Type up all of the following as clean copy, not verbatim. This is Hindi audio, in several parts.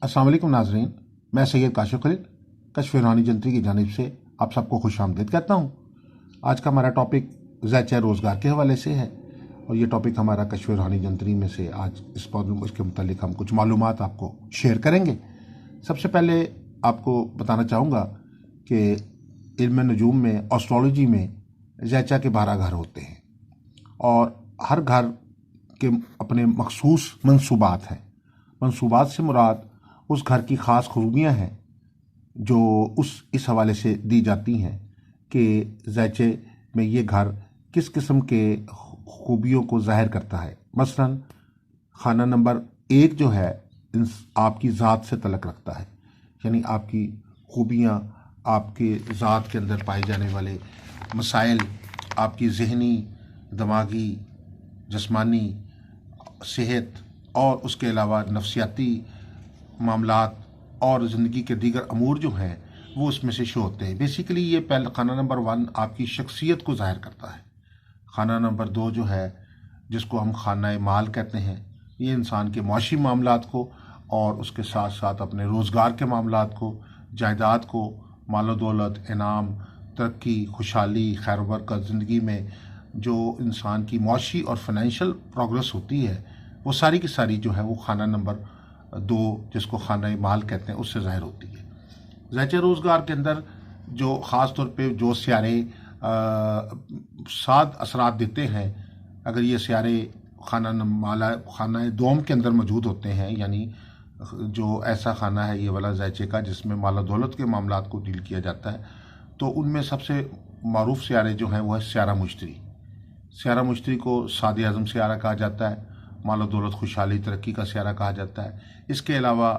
अस्सलाम वालेकुम नाजरीन, मैं सैयद काशिफ खलील कश्फ रूहानी जंत्री की जानिब से आप सबको खुश आमदीद कहता हूँ। आज का हमारा टॉपिक ज़ायचा रोज़गार के हवाले से है और ये टॉपिक हमारा कश्फ रूहानी जंत्री में से आज इसके मुतालिक हम कुछ मालूमात आपको शेयर करेंगे। सबसे पहले आपको बताना चाहूँगा कि इल्म नजूम में, एस्ट्रोलॉजी में ज़ायचा के 12 घर होते हैं और हर घर के अपने मखसूस मंसूबात हैं। मंसूबात से मुराद उस घर की ख़ास खूबियाँ हैं जो इस हवाले से दी जाती हैं कि ज़ायचे में ये घर किस किस्म के खूबियों को ज़ाहिर करता है। मसलन खाना नंबर 1 जो है आपकी ज़ात से तल्लुक़ रखता है, यानी आपकी खूबियाँ, आपके ज़ात के अंदर पाए जाने वाले मसाइल, आपकी ज़हनी, दिमागी, जिस्मानी सेहत और उसके अलावा नफ्सियाती मामलात और ज़िंदगी के दीगर अमूर जो हैं वो उसमें से शो होते हैं। बेसिकली ये पहला खाना नंबर 1 आपकी शख्सियत को ज़ाहिर करता है। खाना नंबर 2 जो है, जिसको हम खाना माल कहते हैं, ये इंसान के माशी मामलात को और उसके साथ साथ अपने रोज़गार के मामलात को, जायदाद को, मालो दौलत, इनाम, तरक्की, खुशहाली, खैर बरकत, ज़िंदगी में जो इंसान की माशी और फाइनेंशियल प्रोग्रेस होती है वो सारी की सारी जो है वो खाना नंबर 2, जिसको खाना माल कहते हैं, उससे ज़ाहिर होती है। ज़ायचा रोज़गार के अंदर जो ख़ास तौर पे जो सियारे 7 असरात देते हैं, अगर ये सियारे खाना दोम के अंदर मौजूद होते हैं, यानी जो ऐसा खाना है ये वाला ज़ायचे का जिसमें माला दौलत के मामलात को डील किया जाता है, तो उनमें सबसे मारूफ सियारे जो हैं वो है सियारा मुश्तरी। सियारा मुश्तरी को सादे आज़म सियारा कहा जाता है, मालो दौलत, खुशहाली, तरक्की का सियारा कहा जाता है। इसके अलावा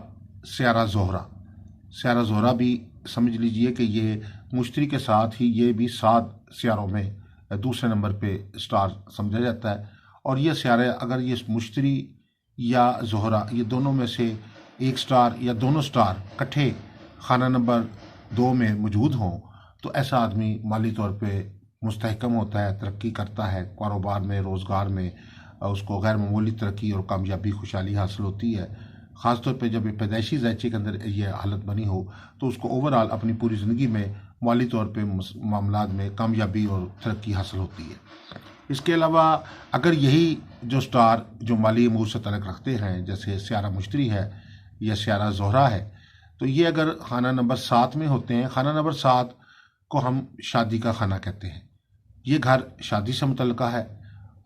सियारा ज़ोहरा भी समझ लीजिए कि ये मुश्तरी के साथ ही ये भी 7 सियारों में दूसरे नंबर पे स्टार समझा जाता है। और ये सियारे अगर ये मुश्तरी या ज़ोहरा ये दोनों में से एक स्टार या दोनों स्टार इकट्ठे खाना नंबर 2 में मौजूद हों तो ऐसा आदमी माली तौर पे मुस्तहकम होता है, तरक्की करता है, कारोबार में, रोज़गार में उसको गैर मामूली तरक्की और कामयाबी, खुशहाली हासिल होती है। ख़ास तौर पे जब ये पैदाइशी ज़ायचे के अंदर ये हालत बनी हो तो उसको ओवरऑल अपनी पूरी ज़िंदगी में माली तौर पे मामलात में कामयाबी और तरक्की हासिल होती है। इसके अलावा अगर यही जो स्टार जो माली अमूर से तल्लुक़ रखते हैं, जैसे सियारा मुश्तरी है या सियारा ज़ोहरा है, तो ये अगर खाना नंबर 7 में होते हैं, खाना नंबर 7 को हम शादी का खाना कहते हैं। ये घर शादी से मुतल्लिक़ा है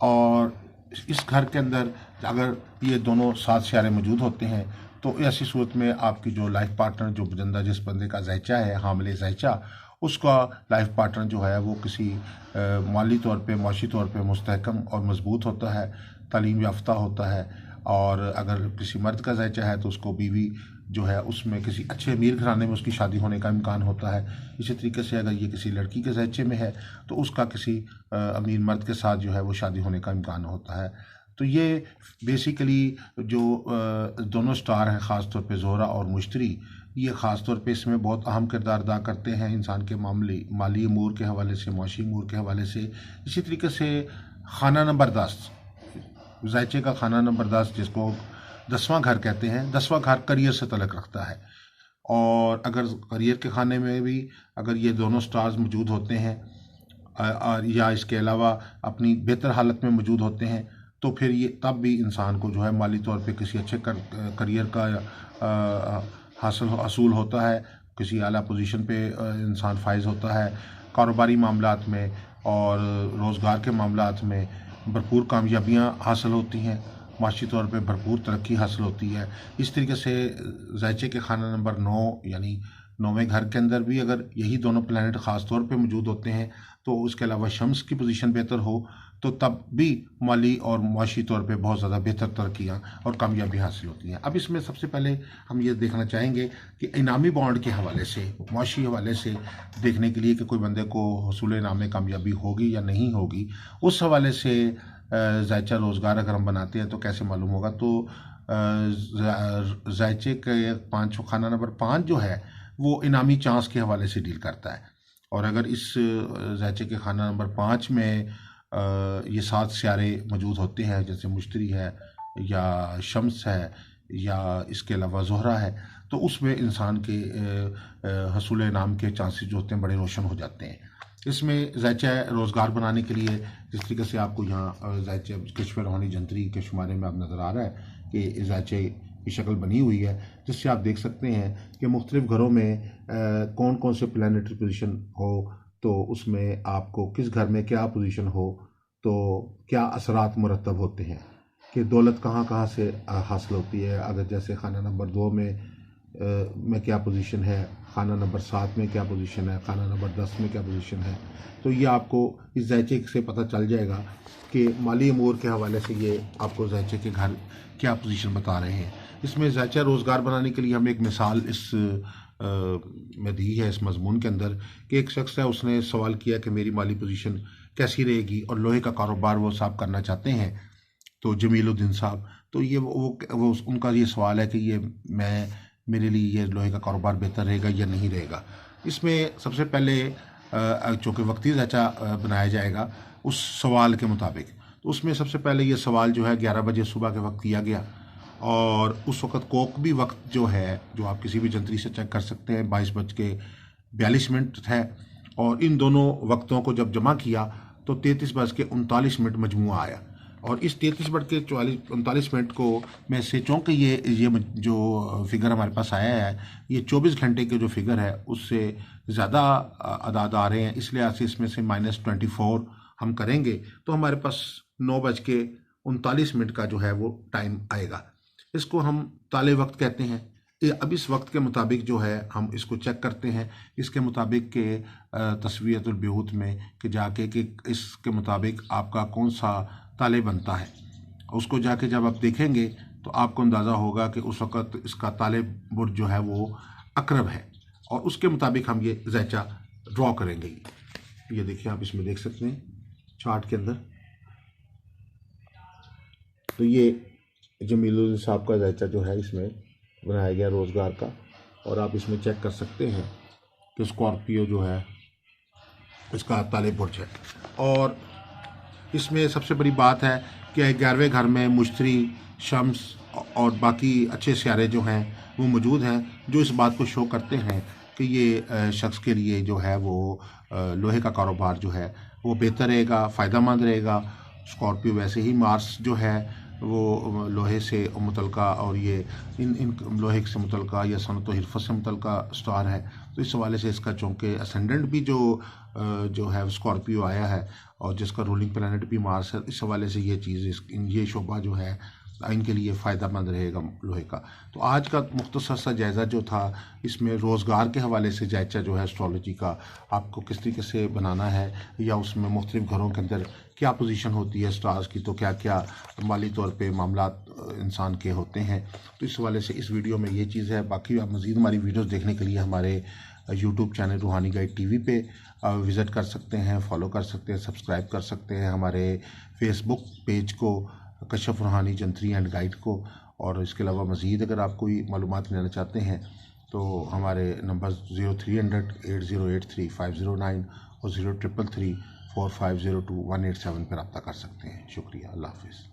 और इस घर के अंदर अगर ये दोनों 7 सियारे मौजूद होते हैं तो ऐसी सूरत में आपकी जो लाइफ पार्टनर, जो बंदा जिस बंदे का ज़ायचा है, हामिले ज़ायचा, उसका लाइफ पार्टनर जो है वो किसी माली तौर पे, माशी तौर पे मुस्तहकम और मजबूत होता है, तालीम याफ्ता होता है। और अगर किसी मर्द का ज़ायचा है तो उसको बीवी जो है उसमें किसी अच्छे अमीर घराने में उसकी शादी होने का इम्कान होता है। इसी तरीके से अगर ये किसी लड़की के ज़ायचे में है तो उसका किसी अमीर मर्द के साथ जो है वो शादी होने का इम्कान होता है। तो ये बेसिकली जो दोनों स्टार हैं, ख़ास तौर पे ज़ोहरा और मुश्तरी, ये ख़ास तौर पे इसमें बहुत अहम किरदार अदा करते हैं इंसान के माली अमूर के हवाले से, माशी अमूर के हवाले से। इसी तरीके से खाना नंबर 10, ज़ायचे का खाना नंबर 10, जिसको 10वां घर कहते हैं, 10वां घर करियर से तल्लुक़ रखता है। और अगर करियर के खाने में भी अगर ये दोनों स्टार्स मौजूद होते हैं या इसके अलावा अपनी बेहतर हालत में मौजूद होते हैं तो फिर ये तब भी इंसान को जो है माली तौर पे किसी अच्छे करियर का हासिल होता है, किसी आला पोजीशन पे इंसान फाइज होता है, कारोबारी मामलात में और रोज़गार के मामलात में भरपूर कामयाबियाँ हासिल होती हैं, माशी तौर पे भरपूर तरक्की हासिल होती है। इस तरीके से ज़ायचे के खाना नंबर 9 यानी 9वें घर के अंदर भी अगर यही दोनों प्लैनेट ख़ास तौर पे मौजूद होते हैं तो उसके अलावा शम्स की पोजीशन बेहतर हो तो तब भी माली और माशी तौर पे बहुत ज़्यादा बेहतर तरक्कियाँ और कामयाबी हासिल होती हैं। अब इसमें सबसे पहले हम ये देखना चाहेंगे कि इनामी बॉन्ड के हवाले से, माशी हवाले से देखने के लिए कि कोई बंदे को हसूल इनाम कामयाबी होगी या नहीं होगी, उस हवाले से ज़ायचा रोज़गार अगर हम बनाते हैं तो कैसे मालूम होगा। तो ज़ायचे के 5 खाना नंबर 5 जो है वो इनामी चांस के हवाले से डील करता है। और अगर इस ज़ायचे के खाना नंबर 5 में ये 7 सियारे मौजूद होते हैं, जैसे मुश्तरी है या शम्स है या इसके अलावा ज़ोहरा है, तो उसमें इंसान के हसूल नाम के चांसेस जो होते हैं बड़े रोशन हो जाते हैं। इसमें ज़ायचा रोज़गार बनाने के लिए जिस तरीके से आपको यहाँ ज़ायचा कश्फ रूहानी जंतरी के शुमारे में अब नज़र आ रहा है कि ज़ायचे की शक्ल बनी हुई है, जिससे आप देख सकते हैं कि मुख्तलिफ़ घरों में कौन कौन से प्लानिटरी पोजीशन हो, तो उसमें आपको किस घर में क्या पोजीशन हो तो क्या असरात मुरतब होते हैं कि दौलत कहाँ कहाँ से हासिल होती है। अगर जैसे खाना नंबर 2 में क्या पोजीशन है, खाना नंबर 7 में क्या पोजीशन है, खाना नंबर 10 में क्या पोजीशन है, तो ये आपको इस ज़ायचे से पता चल जाएगा कि माली अमूर के हवाले से ये आपको ज़ायचे के घर क्या पोजीशन बता रहे हैं। इसमें ज़ायचा रोज़गार बनाने के लिए हम एक मिसाल इस में दी है इस मजमून के अंदर कि एक शख्स है, उसने सवाल किया कि मेरी माली पोजीशन कैसी रहेगी और लोहे का कारोबार वो साहब करना चाहते हैं, तो जमीलुद्दीन साहब, तो ये वो उनका ये सवाल है कि ये मेरे लिए ये लोहे का कारोबार बेहतर रहेगा या नहीं रहेगा। इसमें सबसे पहले चूँकि वक्ती ज़ायचा बनाया जाएगा उस सवाल के मुताबिक, तो उसमें सबसे पहले ये सवाल जो है 11 बजे सुबह के वक्त किया गया और उस वक्त कोक भी वक्त जो है, जो आप किसी भी जंतरी से चेक कर सकते हैं, 22:42 है और इन दोनों वक्तों को जब जमा किया तो 33:39 मजमूआ आया और इस 33:39 को में से चूँकि ये जो फिगर हमारे पास आया है ये 24 घंटे के जो फिगर है उससे ज़्यादा अदाद आ रहे हैं, इसलिए आज इसमें से -24 हम करेंगे तो हमारे पास 9:39 का जो है वो टाइम आएगा। इसको हम ताले वक्त कहते हैं। अब इस वक्त के मुताबिक जो है हम इसको चेक करते हैं, इसके मुताबिक के तस्वीयतुल ब्यूत में कि जाके कि इसके मुताबिक आपका कौन सा ताले बनता है, उसको जाके जब आप देखेंगे तो आपको अंदाज़ा होगा कि उस वक़्त इसका ताले बुर्ज जो है वो अकरब है और उसके मुताबिक हम ये ज़ायचा ड्रॉ करेंगे। ये देखिए, आप इसमें देख सकते हैं चार्ट के अंदर, तो ये जमीलुद्दीन साहब का ज़ायचा जो है इसमें बनाया गया रोज़गार का और आप इसमें चेक कर सकते हैं कि स्कॉर्पियो जो है इसका ताले बुर्ज है। और इसमें सबसे बड़ी बात है कि 11वें घर में मुश्तरी, शम्स और बाकी अच्छे सियारे जो हैं वो मौजूद हैं, जो इस बात को शो करते हैं कि ये शख्स के लिए जो है वो लोहे का कारोबार जो है वो बेहतर रहेगा, फ़ायदेमंद रहेगा। स्कॉर्पियो वैसे ही मार्स जो है वो लोहे से मुतलका और ये इन लोहे से मुतलका या सनत व हिरफत से मुतलका स्टार है, तो इस हवाले से इसका चूँकि असेंडेंट भी जो है स्कॉर्पियो आया है और जिसका रूलिंग प्लैनेट भी मार्स है, इस हवाले से ये चीज़ ये शोबा जो है इनके लिए फ़ायदेमंद रहेगा लोहे का। तो आज का मुख्तसर सा जायज़ा जो था इसमें रोज़गार के हवाले से ज़ायचा जो है एस्ट्रोलॉजी का आपको किस तरीके से बनाना है या उसमें मुख्तलिफ़ घरों के अंदर क्या पोजीशन होती है स्टार्स की, तो क्या क्या माली तौर पे मामलात इंसान के होते हैं, तो इस हवाले से इस वीडियो में ये चीज़ है। बाकी आप मज़ीद हमारी वीडियोज़ देखने के लिए हमारे यूट्यूब चैनल रूहानी गाइड TV पे विज़िट कर सकते हैं, फॉलो कर सकते हैं, सब्सक्राइब कर सकते हैं हमारे फेसबुक पेज को कशफ रूहानी जंतरी एंड गाइड को। और इसके अलावा मज़ीद अगर आप कोई मालूमात लेना चाहते हैं तो हमारे नंबर 0300 8083 509 और 0333 4502 187 पर रब्ता कर सकते हैं। शुक्रिया, अल्लाह हाफ़िज़।